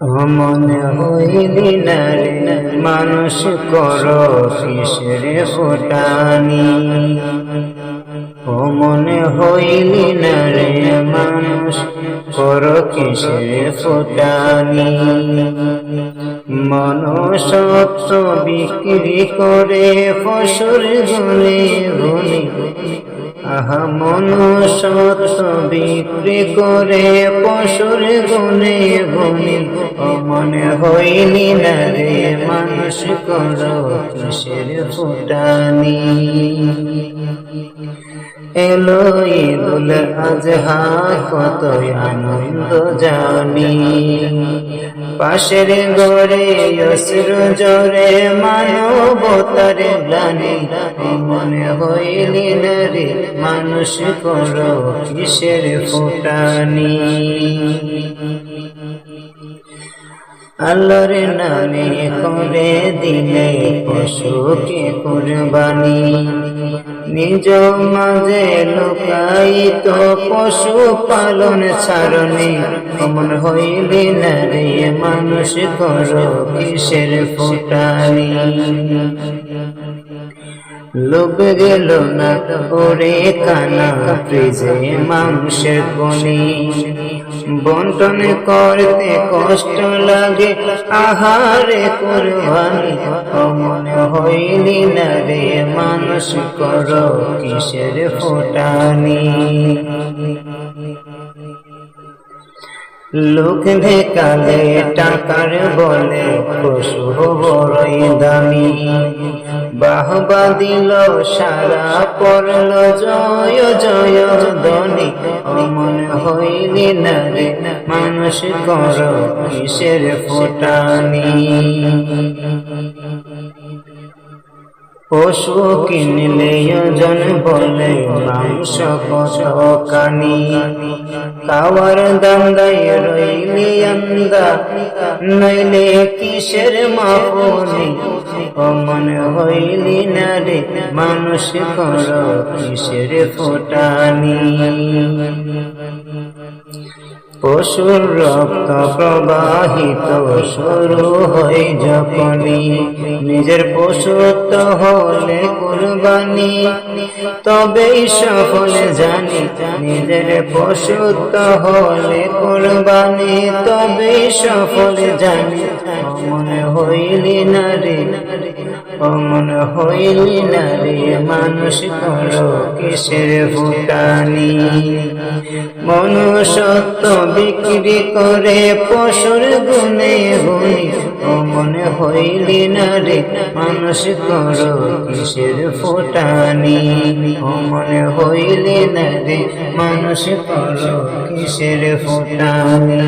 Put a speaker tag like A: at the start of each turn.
A: মনে হইলি না রে মানুষ করো কিসের ফুটানি। ও মনে হইলি না রে মানুষ করো কিসের ফুটানি। মনুষ্যত্ব বিক্রি করে পশুর গুণে গুণী। আহা মনুষ্যত্ব বিক্রি করে পশুর গুণে গুণী। ও মনে হইলি না রে মানুষ করো কিসের ফুটানি। এলো ঈদুল আজহা কতই আনন্দ জানি। পাশের ঘরে অশ্রু ঝরে মানবতার গ্লানি। মনে হইলি না রে মানুষ করো কিসের ফুটানি। আল্লাহর নামে করে দিলে পশুকে কুরবানি। নিজ মাঝে লুকায়িত পশু পালন ছাড়নি। অমন হইলি না রে মানুষ করো কিসের ফুটানি। লোভ গেল না করে কানা ফ্রিজে মাংসের কোনি। বন্টন করতে কষ্ট লাগে আহারে কুরবানি। মনে হইলি না রে মানুষ করো কিসের ফুটানি। লোক দেখালে টাকার বলে পশু বড়ই দামি। বাহবা দিল সারা পড়ল জয় জয় ধ্বনি। মনে হইলি না রে মানুষ করো কিসের ফুটানি। পশু কিনলে ওজন বলে মাংস কত কানি। খাওয়ার দান্দায় রইলি আন্দা নইলে কিসের মাফনি। ও মনে হইলি না রে মানুষ করো কিসের ফুটানি। পশুর রক্ত প্রবাহিত শুরু হয় যখনই। নিজের পশুত্ব হলে কুরবানি তবেই সফল জানি। নিজের পশুত্ব হলে কুরবানি তবেই সফল জানি। মনে হইলি না রে মনে হইলি না রে মানুষ করো কিসের ফুটানি। মনুষ্যত্ব বিক্রি করে পশুর গুণে গুণী। মনে হইলি না রে মানুষ করো কিসের ফুটানি। মনে হইলি না রে মানুষ করো কিসের ফুটানি।